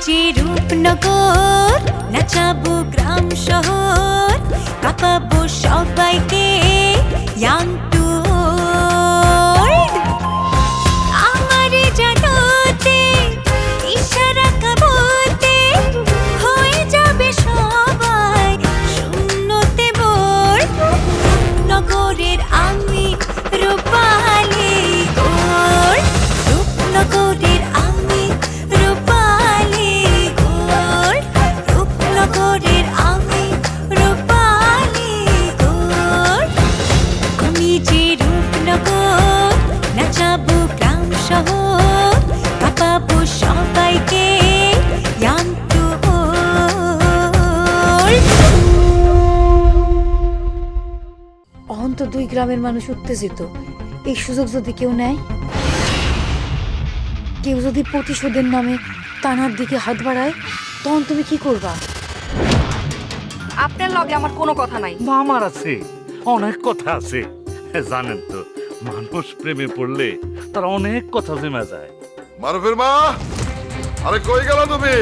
যে রূপনগর, নাচাবো গ্রাম শহর, কাঁপাবো সবাইকে ইয়াং টু ওল্ড। আমারে জানাতে ইশারা কাবতে হয়ে যাবে সবাই শূন্যতে বোর। নগরের আমি রূপালী গোর, রূপনগরের আমি রূপালী গোর, রূপনগরের আমি রূপালী গোর। আমি যে রূপনগর, নাচাবো গ্রাম শহর, কাঁপাবো সবাইকে ইয়াং টু ওল্ড। অহন তো 2 গ্রামের মানুষ উত্তেজিত। এই সুযোগ যদি কেউ নেয়, কেউ যদি প্রতিশোধের নামে তানার দিকে হাত বাড়ায়, তখন তুমি কি করবা? আপনার লগে আমার কোনো কথা নাই। আমার আছে, অনেক কথা আছে। জানেন তো, মানুষ প্রেমে পড়লে তার অনেক কথা জমা যায়। মারুফের মা, আরে কই গেল তুমি?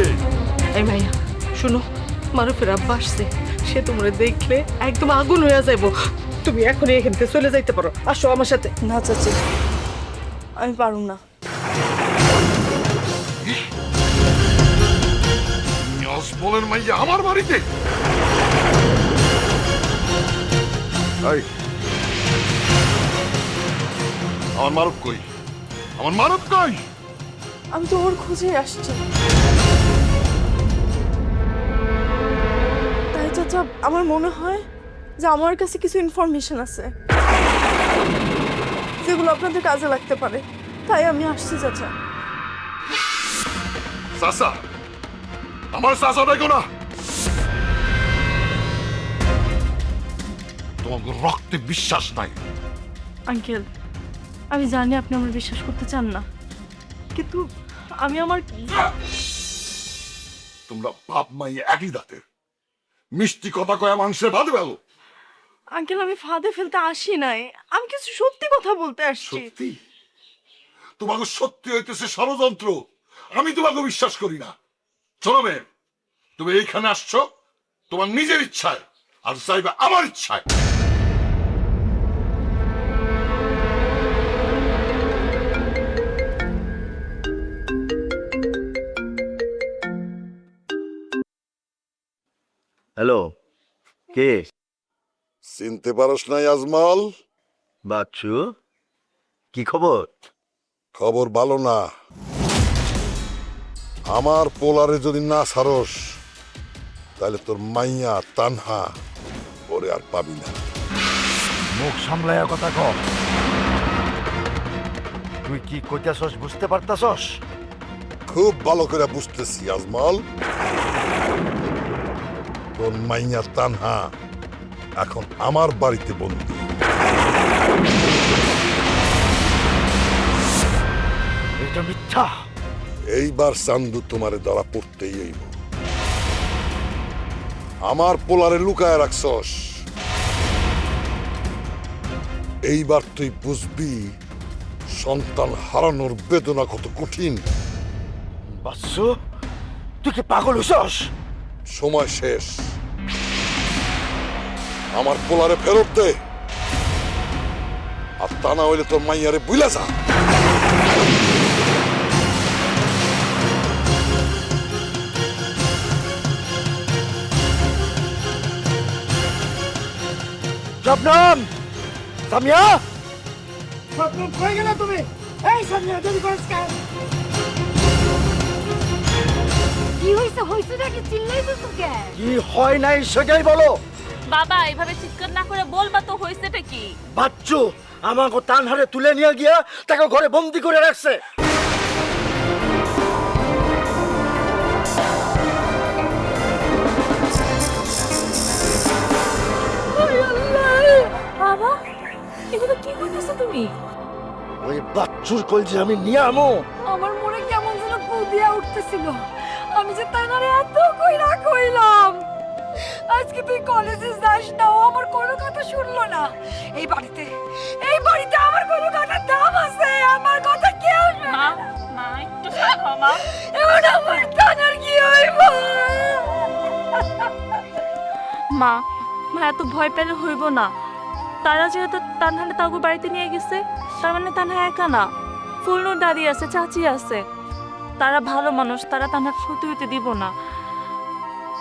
এই মাইয়া শুনো, মারুফের আব্বা আসছে, সে তোমরা দেখলে একদম আগুন হয়ে যাইব। তুমি এখনই এখান থেকে চলে যাইতে পারো, আসো আমার সাথে। না চাচি, আমি পারুম না। বলেন মাইয়া আমার বাড়িতে? এই, আমার মারুফ কই? আমার মারুফ কই? আমি তো ওর খোঁজে আসছি। তাই চাচা, আমার মনে হয় যে আমার কাছে কিছু ইনফরমেশন আছে যেগুলো আপনাদের কাজে লাগতে পারে, তাই আমি আসছি চাচা। চাচা, আমার চাচা দেখো না, তোমার রক্তে বিশ্বাস নাই। আঙ্কেল, আমি জানি আপনি আমার বিশ্বাস করতে চান না, কিন্তু আমি আমার তোমরা বাপ মাইয়া একই দাঁতের, মিষ্টি কথা কয়া মানুষের ভালো ভালো। আঙ্কেল, আমি ফাঁদে ফেলতে আসি নাই, আমি কিছু সত্যি কথা বলতে আসছি। সত্যি? তোমাকে সত্যি হইতেছে ষড়যন্ত্র, আমি তোমাকে বিশ্বাস করি না। শোনো মেয়ে, তুমি এইখানে আসছো তোমার নিজের ইচ্ছায়, আর চাইবে আমার ইচ্ছায়। হ্যালো, কে? চিনতে পারস নাই আজমল? বাচ্চু, কি খবর? খবর ভালো না। আমার পোলারে যদি না ছাড়স, তাহলে তোর মাইয়া তানহা ওরে আর পাবি না। মুখ সামলায়া কথা কম। তুই কি কইতাছস বুঝতে পারতাছস? খুব ভালো করে বুঝতেছি আজমল। তোর মাইয়া তানহা এখন আমার বাড়িতে বন্দী। এটা মিথ্যা। এইবার চান্দু তোমারে ধরা পড়তেই হইব। আমার পোলারে লুকায় রাখছস, এইবার তুই বুঝবি সন্তান হারানোর বেদনা কত কঠিন। বাচ্চু, তুই কি পাগল হইছস? সময় শেষ, আমার পোলারে ফেরত দে, আর তা না হইলে তোর মাইয়ারে বুইলা যা। শবনম, সামিয়া, শবনম কই গেলা তুমি? এই সামিয়া, দেরি করছ কেন? কি হইছে? হইছে নাকি চিল্লাইতেছ কেন? কি হয় নাই সেটাই বলো। বাবা, এভাবে চিৎকার না করে বলবা তো হইছেটা কি? বাচ্চু আমাকে তানহারে তুলে নিয়ে গিয়া তাকে ঘরে বন্দি করে রাখছে। বাবা, এগুলো কি করতেছো তুমি? ওই বাচ্চুর কলজে আমি নিয়ে আমো। আমার মনে কেমন যেন কুদিয়া উঠতেছিল। আমি যে তানারে এত কইরা কইলাম, আজকে তুই কলেজে যাস না, ও আমার কোনো কথা শুনলো না। এই বাড়িতে আমার কোনো কথার দাম আছে, আমার কথা কেউ শুনে না। মা, একটু শান্ত হও মা। এবার আমার তানার কি মা মা এত ভয় পেলে হইব না। তারা যেহেতু তানহারে তাগু বাড়িতে নিয়ে গেছে, তার মানে তানহা একা না, ফুলনুর দাদি আছে, চাচি আছে। তারা ভালো মানুষ, তারা তানহার ক্ষতি হইতে দিব না।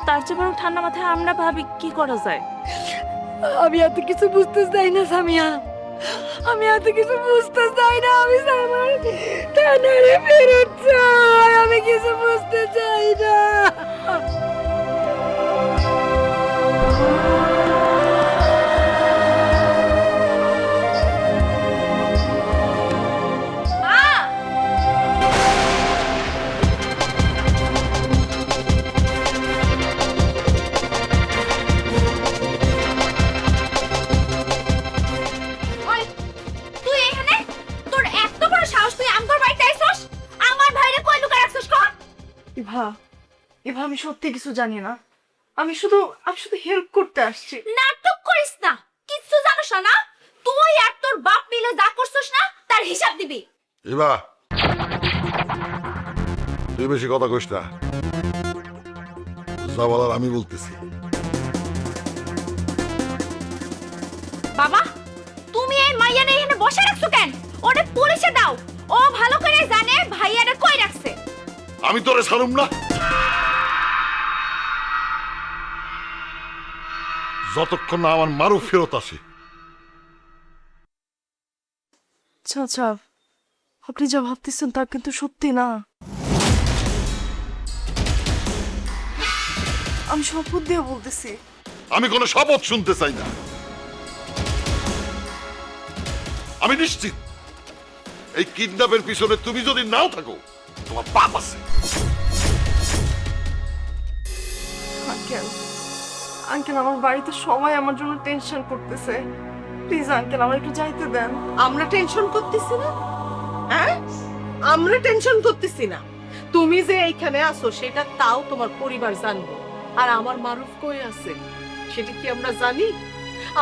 তার চেয়ে বরং ঠান্ডা মাথায় আমরা ভাবি কি করা যায়। আমি এত কিছু বুঝতে চাই না সামিয়া, আমি এত কিছু বুঝতে চাই না। আমি আমার তানারে ফেরত চাই, আমি কিছু বুঝতে চাই না। ওই তুই এখানে, তোর এত বড় সাহস, তুই আমগর বাড়িতে আইছস? আমার ভাইরে কই লুকায় রাখছস কর? ইভা, ইভা আমি সত্যি কিছু জানি না। আমি শুধু হেল্প করতে আসছি। নাটক করিস না, কিচ্ছু জানোস না। তুই আর তোর বাপ মিলে যা করছস না তার হিসাব দিবি। এবা তুই বেশি কথা কইস না, যা বলার আমি বলতেছি। বাবা, তুমি এই মাইয়ানে এখানে বসে রাখছো কেন? ওরে পুলিশে দাও, ও ভালো করে জানে ভাইয়ারে কই রাখছে। আমি তোরে ছাড়ুম না যতক্ষণ না আমার মারু ফেরত আসে। চাচা, আপনি যা ভাবতেছেন তা কিন্তু সত্যি না। আমি শপথ দিয়ে বলতেছি। আমি কোনো শপথ শুনতে চাই না। আমি নিশ্চিত এই কিডন্যাপের পিছনে তুমি যদি নাও থাকো, তোমার পাপ আছে। আঙ্কেল, আঙ্কেল আমার বাড়িতে সবাই আমার জন্য টেনশন করতেছে। প্লিজ আঙ্কেল, আমার একটু যাইতে দেন। আমরা টেনশন করতেছি না? হ্যাঁ, আমরা টেনশন করতেছি না। তুমি যে এইখানে আছো সেটা তাও তোমার পরিবার জানবে। আর আমার মারুফ কই আছে সেটা কি আমরা জানি?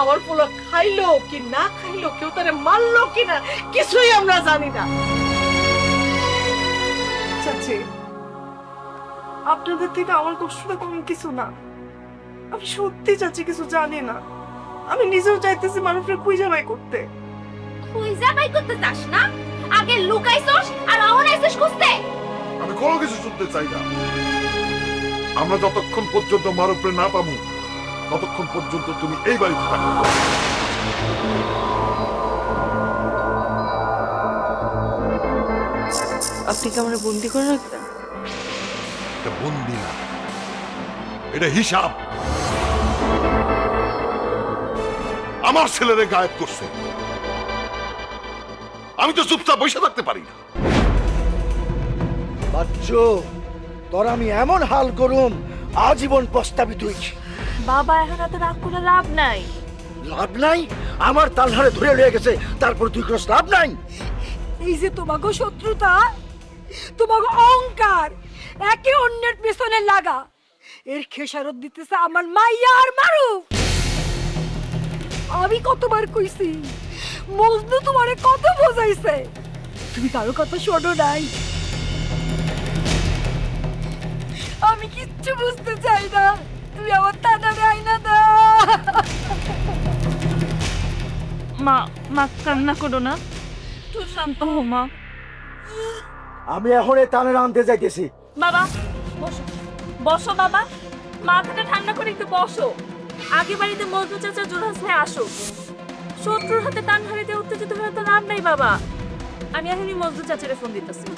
আমার পোলা খাইলো কি না খাইলো, কেউ তারে মারলো কিনা, কিছুই আমরা জানি না। চাচি, আপনাদের থেকে আমার কষ্টটা কম কিছু না। আমি সত্যি চাচি কিছু জানি না। আমি নিজেও চাইতেছি মানুষের খুঁজে বাই করতে। খুঁজা বাই করতে চাস না? আগে লুকাইছস আর এখন আইছস খুঁজতে। আমি কোনো কিছু শুনতে চাই না। আমরা যতক্ষণ পর্যন্ত মারুফরে না পাবো ততক্ষণ পর্যন্ত তুমি এই বাড়িতে থাকো। আপনি কি আমার বন্দি করে রাখবেন? এটা বন্দি না, এটা হিসাব। আমার ছেলেরে গায়েব করছে, আমি তো চুপচাপ বসে থাকতে পারি না। বাচ্চু, তোর আমি এমন হাল করুম আজীবন পস্তাবি তুই। বাবা এখন এত রাগ করে লাভ নাই। লাভ নাই? আমার তালহারে ধরে লয়ে গেছে, তারপর তুই কোনো লাভ নাই। এই যে তোমাকে শত্রুতা, তোমাকে অহংকার, একে অন্যের পেছনে লাগা, এর খেসারত দিতেছে আমার মাইয়া আর মারুফ। আমি কতবার কইছি, মজনু তোমারে কত বোঝাইছে, তুমি কারো কথা শোনো নাই। আমি কিচ্ছু বুঝতে চাই না, তুমি আমার তানারে আইনা দাও। মা, মা কান্না করো না, একটু শান্ত হও মা। আমি এখন এই তানের আনতে যাইতেছি। বাবা বসো, বসো বাবা, মাথাটা ঠান্ডা করে একটু বসো। আগে বাড়িতে মজনু চাচা জোরহাস ভাই আসো। শত্রুর হাতে তানহারিতে উত্তেজিত হয়ে তো লাভ নাই বাবা। আমি এখনই মজনু চাচারে ফোন দিতেছি।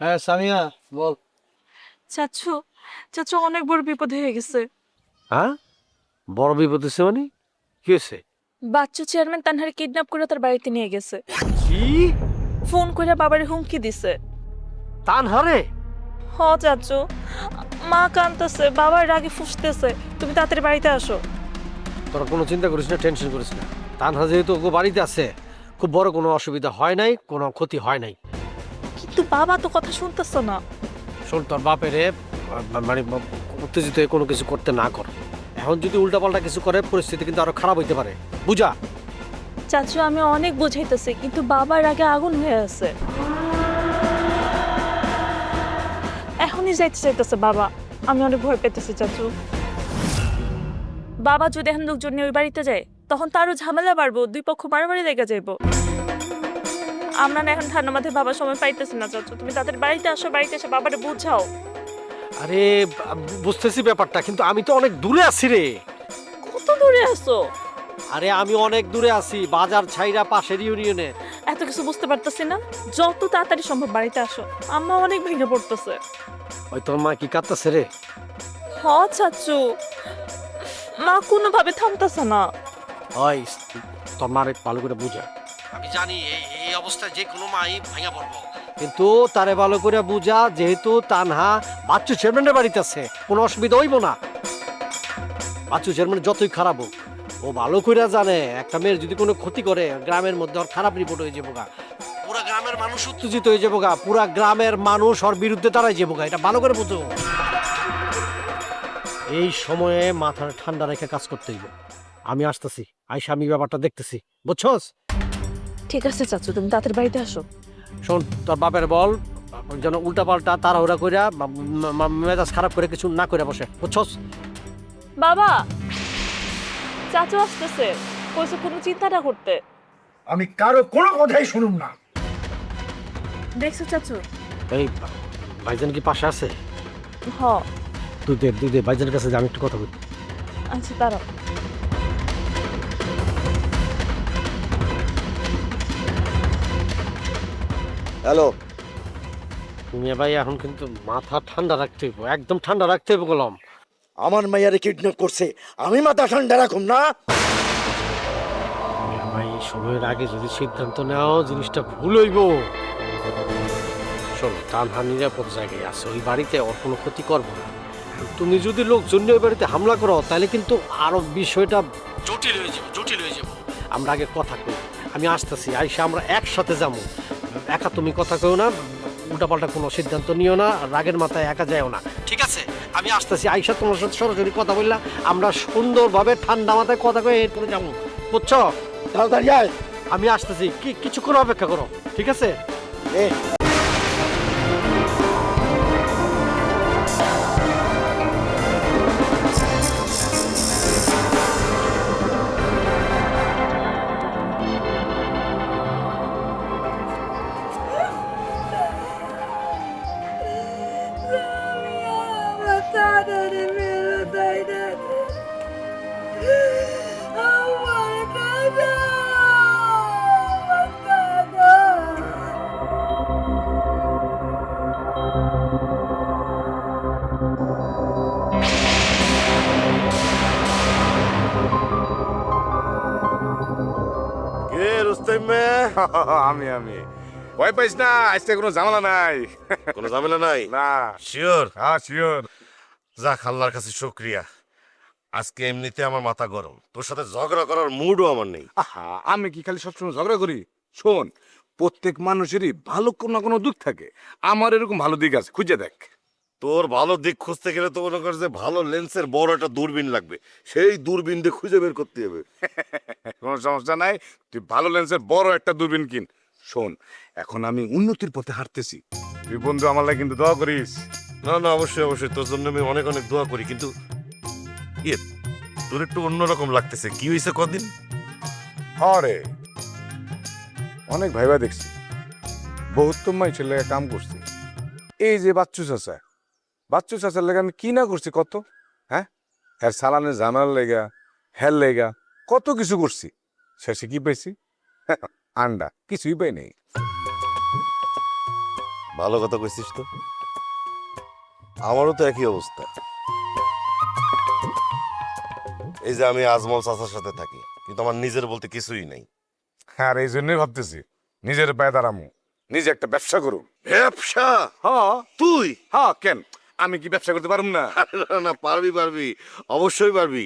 হ্যাঁ সামিয়া বল। চাচু, চাচু অনেক বড় বিপদ হয়ে গেছে। হ্যাঁ, বড় বিপদ হচ্ছে মানে? কি হয়েছে? বাচ্চু চেয়ারম্যান তানহারে কিডন্যাপ করে তার বাড়িতে নিয়ে গেছে। কি? ফোন করে বাবারে হুমকি দিছে। তানহারে? হ চাচু, মা কাঁদতেছে, বাবার রাগে ফুসতেছে। তুমি তাড়াতাড়ি বাড়িতে আসো। তোরা কোনো চিন্তা করিস না, টেনশন করিস না। তানহা যেহেতু ওকে বাড়িতে আছে, খুব বড় কোনো অসুবিধা হয় নাই, কোনো ক্ষতি হয় নাই। কিন্তু বাবা তো কথা শুনতেছ না। শোন, তোর বাপেরে মানে উত্তেজিত হয়ে কোনো কিছু করতে না কর। এখন যদি উল্টাপাল্টা কিছু করে পরিস্থিতি কিন্তু আরো খারাপ হইতে পারে, বুঝা? চাচু আমি অনেক বুঝাইতেছি কিন্তু বাবার আগে আগুন হয়ে আছে। এখনই যাইতে চাইতেছে বাবা, আমি অনেক ভয় পেতেছি চাচু। বাবা যদি এখন লোকজন নিয়ে ওই বাড়িতে যায় তখন তারও ঝামেলা বাড়বো, দুই পক্ষ মারামারি লেগে যাইব। আমরা না এখন ঠান্ডা মাথায় বাবার সময় পাইতেছি না চাচু, তুমি তাদের বাড়িতে আসো, বাড়িতে এসে বাবারে বুঝাও। আরে বুঝতেছি ব্যাপারটা, কিন্তু আমি তো অনেক দূরে আছি রে। কত দূরে আসো? আরে আমি অনেক দূরে আছি, বাজার ছাইরা পাশের ইউনিয়নে। এত কিছু বুঝতে পারতেছি না, যত তাড়াতাড়ি সম্ভব বাড়িতে আসো, আম্মা অনেক ভেঙে পড়তেছে। ওই তোর মা কি কাঁদতেছে রে? হ চাচু, মা কোনোভাবে থামতেছে না। ওই তোর মারে ভালো করে বুঝা। আমি জানি এই অবস্থায় যে কোনো মাই ভাঙা পড়বো, কিন্তু তারে ভালো করে বুঝা, যেহেতু তানহা বাচ্চু চেয়ারম্যানের বাড়িতে আছে, কোনো অসুবিধা হইব না। বাচ্চু চেয়ারম্যান যতই খারাপ হোক, ও ভালো করে জানে একটা মেয়ের যদি কোনো ক্ষতি করে গ্রামের মধ্যে ওর খারাপ রিপোর্ট হয়ে যাবো গা, পুরা গ্রামের মানুষ উত্তেজিত হয়ে যাবো গা, পুরা গ্রামের মানুষ ওর বিরুদ্ধে দাঁড়ায় যাবো গা, এটা ভালো করে বুঝো। এই সময়ে মাথার ঠান্ডা রেখে কাজ করতে হইব। আমি আসতেছি, আইসা আমি ব্যাপারটা দেখতেছি, বুঝছস? ঠিক আছে চাচু, তুমি তাদের বাড়িতে আসো। শোন, তোর বাপের বল যেন উল্টা পাল্টা তাড়াহুড়া কইরা মেজাজ খারাপ করে কিছু না করে বসে, বুঝছস? বাবা, চাচু আসতেছে, কইছে কোনো চিন্তা না করতে। আমি কারো কোনো কথাই শুনুম না। দেখছো চাচু? এই ভাইজান কি পাশে আছে? হ। তুই দে ভাইজানের কাছে যে আমি একটু কথা বলি। আচ্ছা দাঁড়াও। হ্যালো, তুমি ভাই এখন কিন্তু মাথা ঠান্ডা রাখতে হইব, একদম ঠান্ডা রাখতে হইব গোলাম। আমার মাইয়ারে কিডন্যাপ করছে, আমি মাথা ঠান্ডা রাখুম না? ভাই সময়ের আগে যদি সিদ্ধান্ত নেও জিনিসটা ভুল হইব। শোনো, তানহা নিরাপদ জায়গায় আছে, ওই বাড়িতে ওর কোনো ক্ষতি করবো না। তুমি যদি লোকজন নিয়ে ওই বাড়িতে হামলা করো তাহলে কিন্তু আরো বিষয়টা জটিল হয়ে যাবে। আমরা আগে কথা কই, আমি আসতেছি, আইসা আমরা একসাথে যাবো। একা তুমি কথা কইও না, উল্টাপাল্টা কোনো সিদ্ধান্ত নিও না, রাগের মাথায় একা যাও না, ঠিক আছে? আমি আসতেছি, আইসা তোমার সাথে সরাসরি কথা বললাম, আমরা সুন্দরভাবে ঠান্ডা মাথায় কথা কয়ে এরপরে যাবো, বুঝছো? তাড়াতাড়ি আয়। আমি আসতেছি, কিছুক্ষণ অপেক্ষা করো, ঠিক আছে? আমি ভয় পাইস না, আজকে কোনো ঝামেলা নাই। কোনো ঝামেলা নাই? না। শিওর? হ্যাঁ শিওর। যাক, আল্লাহর কাছে শুকরিয়া। আজকে এমনিতে আমার মাথা গরম, তোর সাথে ঝগড়া করার মুডও আমার নেই। আহা, আমি কি খালি সবসময় ঝগড়া করি? শোন, প্রত্যেক মানুষেরই ভালো কোনো না কোনো দিক থাকে, আমার এরকম ভালো দিক আছে, খুঁজে দেখ। তোর ভালো দিক খুঁজতে গেলে তো মনে কর যে ভালো লেন্সের বড় একটা দূরবীন লাগবে, সেই দূরবীন দিয়ে খুঁজে বের করতে হবে। কোনো সমস্যা নাই, তুই ভালো লেন্সের বড় একটা দূরবীন কিন। শোন, এখন আমি উন্নতির পথে হাঁটতেছি, তুই বন্ধু আমার লাগে কিন্তু দোয়া করিস। না, অবশ্যই তোর জন্য আমি অনেক দোয়া করি, কিন্তু তোর একটু অন্যরকম লাগতেছে, কি হয়েছে কদিন? হরে অনেক ভাইবা দেখছি, বহুত তো মাই ছেলে কাম করছি। এই যে বাচ্চু চাচার লেগে আমি কি না করছি কত, হ্যাঁ? হ্যার সালানের জানার লেগা, হ্যার লেগা কত কিছু করছি, শেষে কি পাইছি? আন্ডা, কিছুই পাই নেই। ভালো কথা কইছিস তো, আমারও তো একই অবস্থা। এই যে আমি আজমল চাচার সাথে থাকি, কিন্তু আমার নিজের বলতে কিছুই নাই। আর এই জন্যই ভাবতেছি নিজের পায়ে দাঁড়ামু, নিজে একটা ব্যবসা করু। ব্যবসা? হ্যাঁ। তুই? হ্যাঁ, কেন আমি কি ব্যবসা করতে পারুম না? না, পারবি, অবশ্যই পারবি,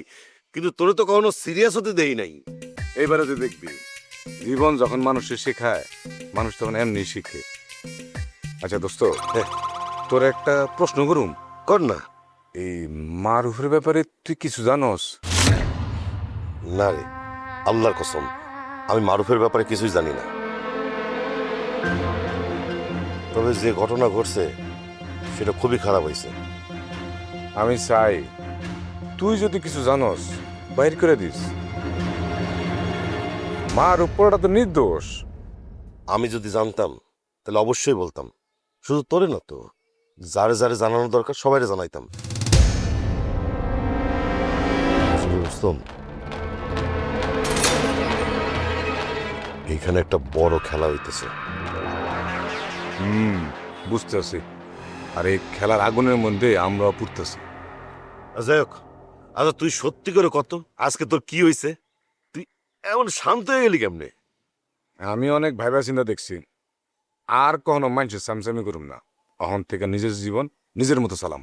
কিন্তু তোরে তো কখনো সিরিয়াস হতে দেই নাই। এইবারে তুই দেখবি, জীবন যখন মানুষের শেখায়, মানুষ তখন এমনি শিখে। আচ্ছা দোস্ত, তোর একটা প্রশ্ন করুম। কর না। এই মারুফের ব্যাপারে তুই কিছু জানোস? না রে, আল্লাহর কসম আমি মারুফের ব্যাপারে কিছুই জানি না, তবে যে ঘটনা ঘটছে সেটা খুবই খারাপ হয়েছে। আমি চাই তুই যদি কিছু জানোস বাইর করে দিস। মার উপরটা তো নির্দোষ। আমি যদি জানতাম তাহলে অবশ্যই বলতাম, শুধু তোরে না তো, যারে যারে জানানো দরকার সবাইরে জানাইতাম। আসলে রুস্তম, এইখানে একটা বড় খেলা হইতেছে। বুঝতেছি। আর এই খেলার আগুনের মধ্যে আমরা পুড়তেছি। যাই হোক, আচ্ছা তুই সত্যি করে কত, আজকে তোর কি হয়েছে? তুই এমন শান্ত হয়ে গেলি কেমনে? আমি অনেক ভাইবা চিন্তা দেখছি, আর কখনো মানুষের সামসামি করুম না। অহন থেকে নিজের জীবন নিজের মতো চালাম।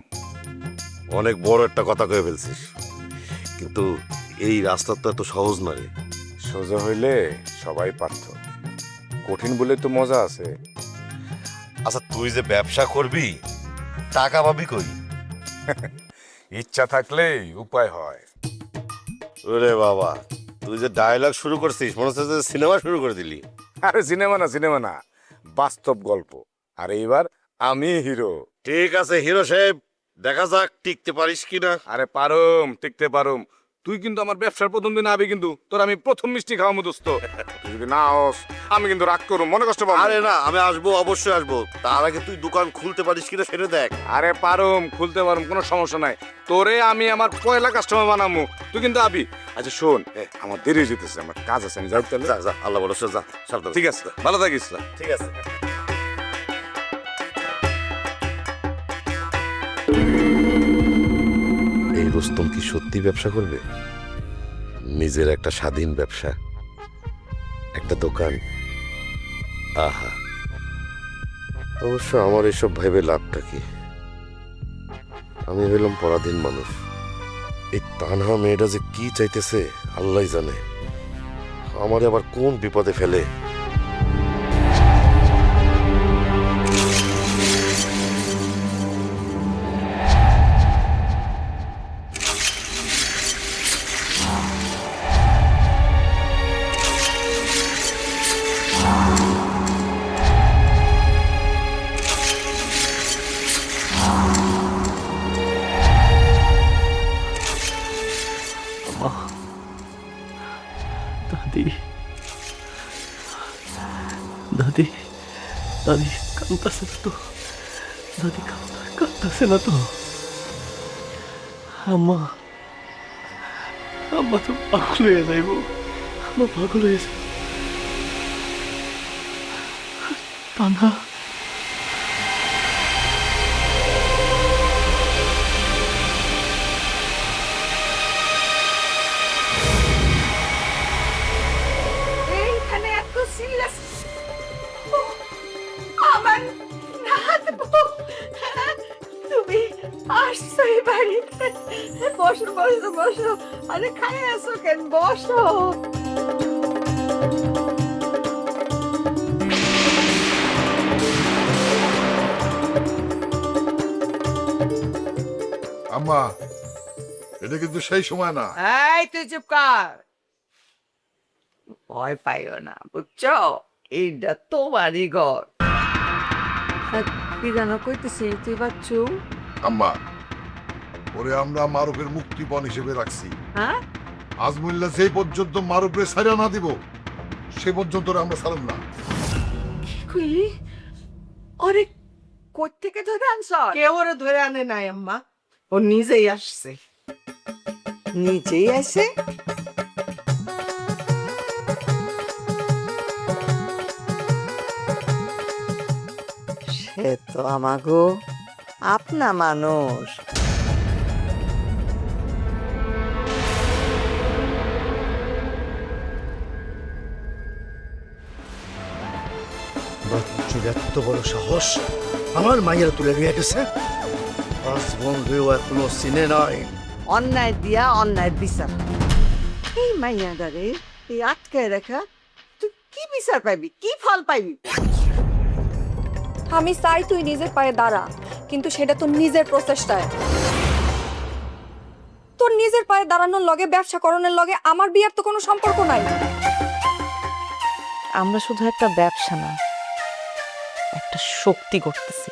অনেক বড় একটা কথা কয়ে ফেলছিস, কিন্তু এই রাস্তা তো এত সহজ না রে। সোজা হইলে সবাই পারত, কঠিন বলে তো মজা আছে। আচ্ছা তুই যে ব্যবসা করবি, টাকা পাবি কই? ইচ্ছা থাকলেই উপায় হয়। ওরে বাবা, তুই যে ডায়লগ শুরু করছিস মনে হচ্ছে যে সিনেমা শুরু করে দিলি। আরে সিনেমা না, বাস্তব গল্প। আর এইবার আমি হিরো। ঠিক আছে হিরো সাহেব, দেখা যাক টিকতে পারিস কিনা। আরে পারুম, টিকতে পারুম। তুই কিন্তু আমার ব্যবসার প্রথম দিন আবি, কিন্তু তোর আমি প্রথম মিষ্টি খাওয়াবো দোস্ত। তুই যদি না হস আমি কিন্তু রাগ করুম, মনে কষ্ট পাবো। আরে না, আমি আসবো, অবশ্যই আসবো। তার আগে তুই দোকান খুলতে পারিস কিনা সেটা দেখ। আরে পারুম, খুলতে পারুম, কোনো সমস্যা নাই। তোরে আমি আমার পয়লা কাস্টমার বানাবো, তুই কিন্তু আবি। আচ্ছা শোন, আমার দেরি হয়ে যেতেছে, আমার কাজ আছে, আমি যাই তাহলে। যা যা, আল্লাহ ভরসা, যা সাবধানে। ঠিক আছে, ভালো থাকিস। ঠিক আছে। এই রুস্তম কি সত্যি ব্যবসা করবে? নিজের একটা স্বাধীন ব্যবসা, একটা দোকান। আহা, অবশ্য আমার এসব ভেবে লাভটা কি? আমি হইলাম পরাধীন মানুষ। এই তানহা মেয়েটা যে কি চাইতেছে আল্লাহ জানে। আমার আবার কোন বিপদে ফেলে। দাদি, দাদি, দাদি কাঁদতেছে না তো? দাদি কাঁদতেছে না তো? আম্মা, আম্মা তো পাগল হয়ে যাইব। আম্মা পাগল হয়ে যাইব। তানহা, এইখানে এত সিরিয়াস আমার নাত বউ, তুমি আসছো এই বাড়িতে? বসো বসো বসো। আরে খাই আসো কেন, বসো। আম্মা, এটা কিন্তু সেই সময় না। এই তুই চুপ কর, ভয় পাইও না, বুঝছো? এইটা তোমারই ঘর। কি জানো কইতেছি তুই বাচ্চু? আম্মা, ওরে আমরা মারুফের মুক্তিপণ হিসেবে রাখছি। হ্যাঁ, আজমুল্লাহ সেই পর্যন্ত মারুফরে ছাড়া না দিব সে পর্যন্ত ওরে আমরা ছাড়ব না। কি কইলি? ওরে কোথ থেকে ধরে আনছ? কেউ ওরে ধরে আনে নাই আম্মা, ও নিজেই আসছে। নিচেই আছে। সে তো আমাগো আপনা মানুষ। বাচ্চুর এত বড় সাহস আমার মাইয়েরা তুলে নিয়ে গেছে। আজ বন্ধু এখনো চিনে নাই। অন্যায় দিয়া অন্যায় বিচার। এই মাইয়াদারে এই আটকায় রাখা, তুই কি বিচার পাইবি, কি ফল পাইবি? আমি চাই তুই নিজের পায়ে দাঁড়া, কিন্তু সেটা তোর নিজের প্রচেষ্টায়। তোর নিজের পায়ে দাঁড়ানোর লগে ব্যবসা করণের লগে আমার বিয়ার তো কোনো সম্পর্ক নাই। আমরা শুধু একটা ব্যবসা না, একটা শক্তি করতেছি।